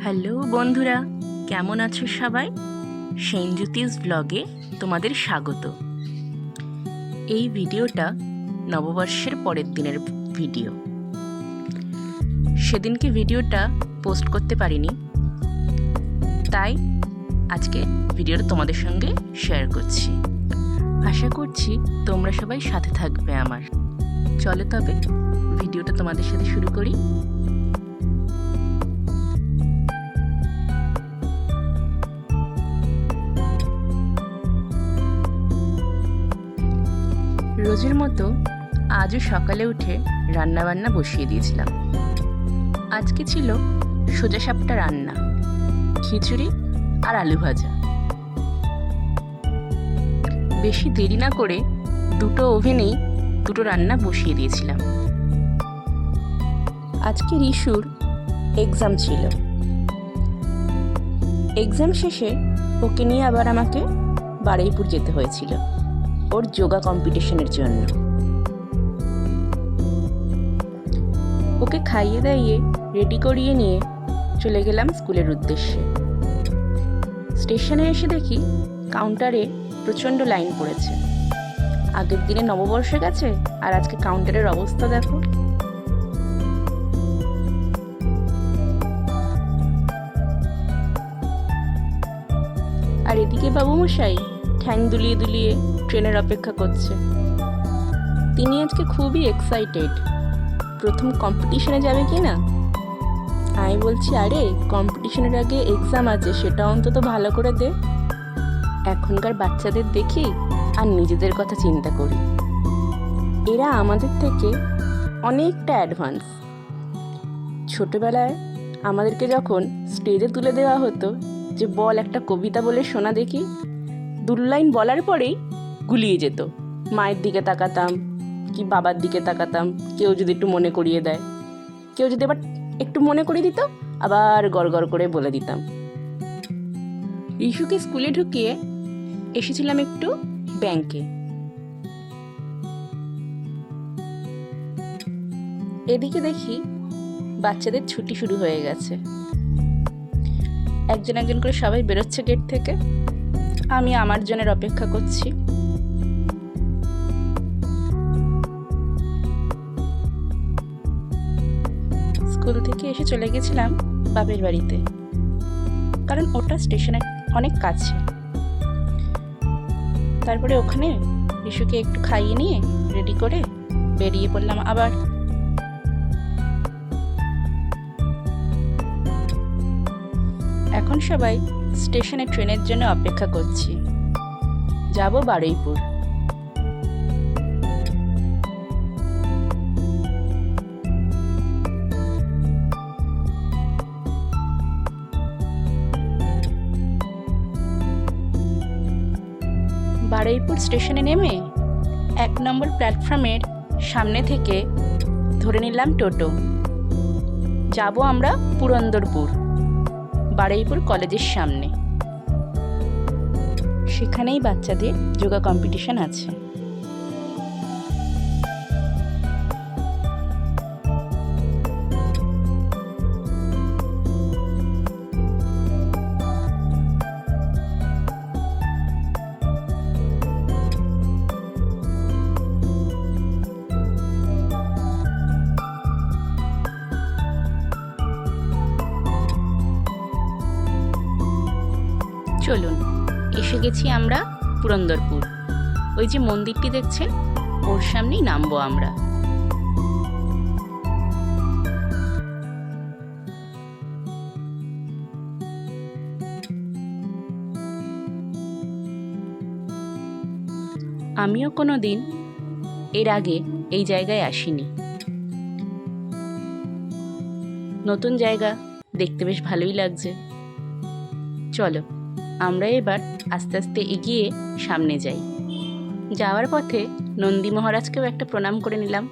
Hello বন্ধুরা, কেমন আছো সবাই? সেনজ্যোতিস ব্লগে তোমাদের স্বাগত। এই ভিডিওটা নববর্ষের পরের দিনের ভিডিও। সেদিনকে ভিডিওটা পোস্ট করতে পারিনি, তাই আজকে ভিডিওটা তোমাদের সঙ্গে শেয়ার করছি। আশা করছি তোমরা সবাই সাথে থাকবে আমার। চলো তবে ভিডিওটা তোমাদের সাথে শুরু করি। রোজের মতো আজও সকালে উঠে রান্নাবান্না বসিয়ে দিয়েছিলাম। আজকে ছিল সোজাসাপটা রান্না, খিচুড়ি আর আলু ভাজা। বেশি দেরি না করে দুটো ওভেনেই দুটো রান্না বসিয়ে দিয়েছিলাম। আজকে রিশুর এক্সাম ছিল। এক্সাম শেষে ওকে নিয়ে আবার আমাকে বারুইপুর যেতে হয়েছিল ওর যোগা কম্পিটিশনের জন্য। ওকে খাইয়ে দাইয়ে রেডি করিয়ে নিয়ে চলে গেলাম স্কুলের উদ্দেশ্যে। স্টেশনে এসে দেখি কাউন্টারে প্রচণ্ড লাইন পড়েছে। আগের দিনে নববর্ষ গেছে আর আজকে কাউন্টারের অবস্থা দেখো। আর এদিকে বাবুমশাই ঠ্যাং দুলিয়ে দুলিয়ে ট্রেনের অপেক্ষা করছে। তিনি আজকে খুবই এক্সাইটেড, প্রথম কম্পিটিশনে যাবে কি না। আমি বলছি, আরে কম্পিটিশনের আগে এক্সাম আছে, সেটা অন্তত ভালো করে দে। এখনকার বাচ্চাদের দেখি আর নিজেদের কথা চিন্তা করি, এরা আমাদের থেকে অনেকটা অ্যাডভান্স। ছোটবেলায় আমাদেরকে যখন স্টেজে তুলে দেওয়া হতো যে বল একটা কবিতা বলে শোনা দেখি, দু লাইন বলার পরেই গুলিয়ে যেত। মায়ের দিকে তাকাতাম কি বাবার দিকে তাকাতাম, কেউ যদি একটু মনে করিয়ে দেয়, কেউ যদি আবার একটু মনে করিয়ে দিত, আবার গড় করে বলে দিতাম। রিশুকে স্কুলে ঢুকিয়ে এসেছিলাম একটু ব্যাংকে। এদিকে দেখি বাচ্চাদের ছুটি শুরু হয়ে গেছে। একজন একজন করে সবাই বেরোচ্ছে গেট থেকে। আমি আমার জনের অপেক্ষা করছি। স্কুল থেকে এসে চলে গেছিলাম বাপের বাড়িতে, কারণ ওটা স্টেশনের অনেক কাছে। তারপরে ওখানে রিশুকে একটু খাইয়ে নিয়ে রেডি করে বেরিয়ে পড়লাম আবার। এখন সবাই স্টেশনে ট্রেনের জন্য অপেক্ষা করছি। যাব বারুইপুর। বারুইপুর স্টেশনে নেমে 1 নম্বর প্ল্যাটফর্মের সামনে থেকে ধরে নিলাম টোটো। যাব আমরা পুরন্দরপুর, বারুইপুর কলেজের সামনে। সেখানেই বাচ্চাদের যোগা কম্পিটিশন আছে। চলুন, এসে গেছি আমরা পুরন্দরপুর। ওই যে মন্দিরটি দেখছেন, ওর সামনেই নামবো আমরা। আমিও কোনো দিন এর আগে এই জায়গায় আসিনি। নতুন জায়গা, দেখতে বেশ ভালোই লাগছে। চলো আমরা এবার আস্তে আস্তে এগিয়ে সামনে যাই। যাওয়ার পথে নন্দী মহারাজকেও একটা প্রণাম করে নিলাম।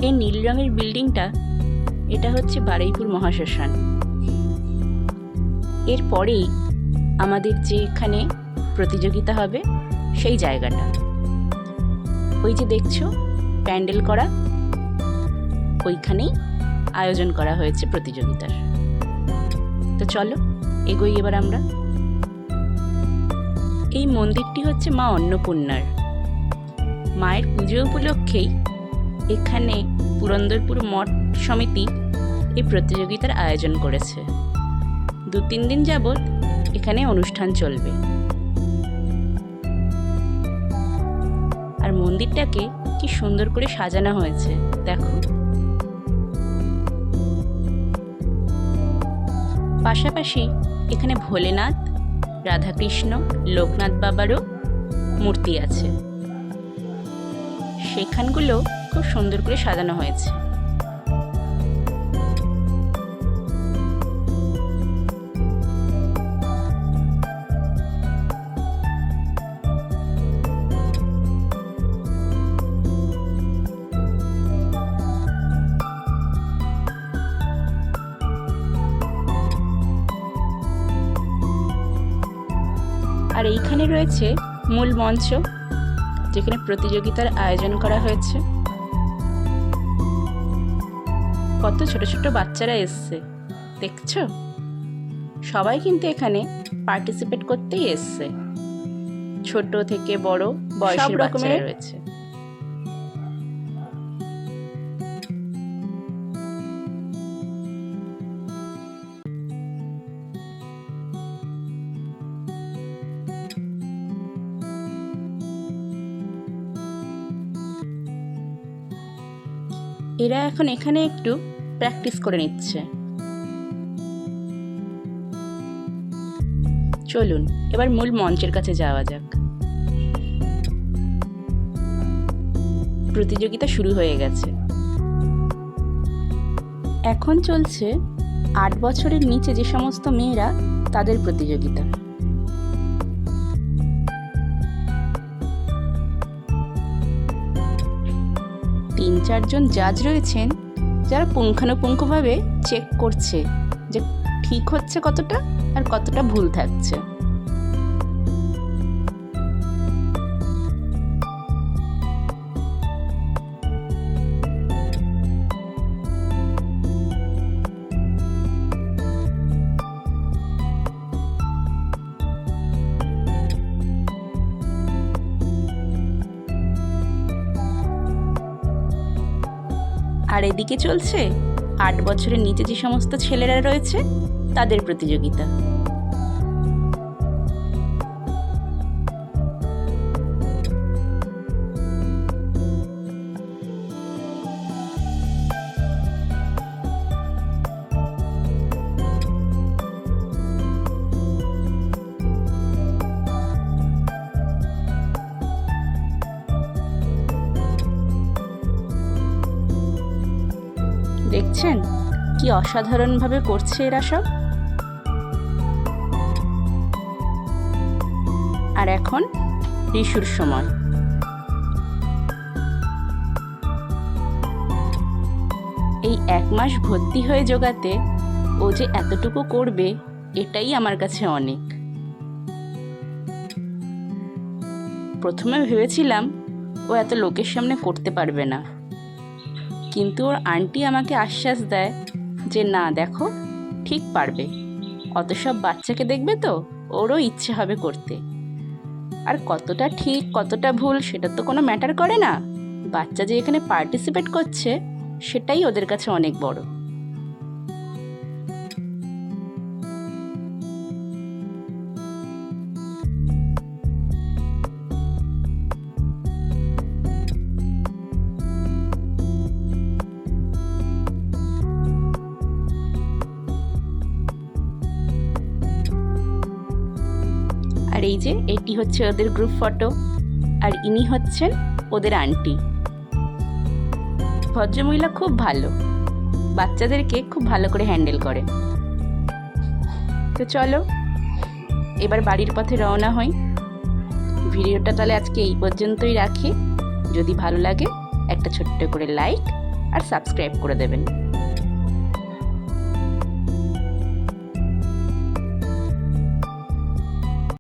এই নীল রঙের বিল্ডিংটা এটা হচ্ছে বারুইপুর মহাশ্মশান। এরপরেই আমাদের যে এখানে প্রতিযোগিতা হবে সেই জায়গাটা, ওই যে দেখছো প্যান্ডেল করা, ওইখানেই আয়োজন করা হয়েছে প্রতিযোগিতার। তো চলো এগোই এবার আমরা। এই মন্দিরটি হচ্ছে মা অন্নপূর্ণার। মায়ের পুজো উপলক্ষেই এখানে পুরন্দরপুর মঠ সমিতি এই প্রতিযোগিতার আয়োজন করেছে। 2-3 দিন যাবৎ এখানে অনুষ্ঠান চলবে। আর মন্দিরটাকে কি সুন্দর করে সাজানো হয়েছে দেখো। পাশাপাশি এখানে ভোলেনাথ, রাধাকৃষ্ণ, লোকনাথ বাবারও মূর্তি আছে। সেখানগুলো খুব সুন্দর করে সাজানো হয়েছে। আর এইখানে রয়েছে মূল মঞ্চ, যেখানে প্রতিযোগিতার আয়োজন করা হয়েছে। কত ছোট ছোট বাচ্চারা এসছে দেখছো। সবাই কিন্তু এখানে পার্টিসিপেট করতেই এসছে, ছোট থেকে বড় বয়সের বাচ্চারা রয়েছে। এরা এখন এখানে একটু প্র্যাকটিস করে নিচ্ছে। চলুন এবার মূল মঞ্চের কাছে যাওয়া যাক। প্রতিযোগিতা শুরু হয়ে গেছে। এখন চলছে 8 বছরের নিচে যে সমস্ত মেয়েরা, তাদের প্রতিযোগিতা। তিন চারজন জাজ রয়েছেন যারা পুঙ্খানুপুঙ্খভাবে চেক করছে যে ঠিক হচ্ছে কতটা আর কতটা ভুল থাকছে। আর এদিকে চলছে 8 বছরের নিচে যে সমস্ত ছেলেরা রয়েছে তাদের প্রতিযোগিতা। দেখছেন কি অসাধারণভাবে করছে এরা সব। আর এখন রিশুর সময়। এই 1 মাস ভর্তি হয়ে জোগাতে ও যে এতটুকু করবে, এটাই আমার কাছে অনেক। প্রথমে ভেবেছিলাম ও এত লোকের সামনে করতে পারবে না, কিন্তু ওর আন্টি আমাকে আশ্বাস দেয় যে না দেখো ঠিক পারবে। অত সব বাচ্চাকে দেখবে তো ওরও ইচ্ছে হবে করতে। আর কতটা ঠিক কতটা ভুল সেটা তো কোনো ম্যাটার করে না, বাচ্চা যে এখানে পার্টিসিপেট করছে সেটাই ওদের কাছে অনেক বড়। আর এই যে এটি হচ্ছে ওদের গ্রুপ ফটো, আর ইনি হচ্ছেন ওদের আন্টি। ভদ্রমহিলা খুব ভালো, বাচ্চাদেরকে খুব ভালো করে হ্যান্ডেল করে। তো চলো এবার বাড়ির পথে রওনা হই। ভিডিওটা তাহলে আজকে এই পর্যন্তই রাখি। যদি ভালো লাগে একটা ছোট্ট করে লাইক আর সাবস্ক্রাইব করে দেবেন।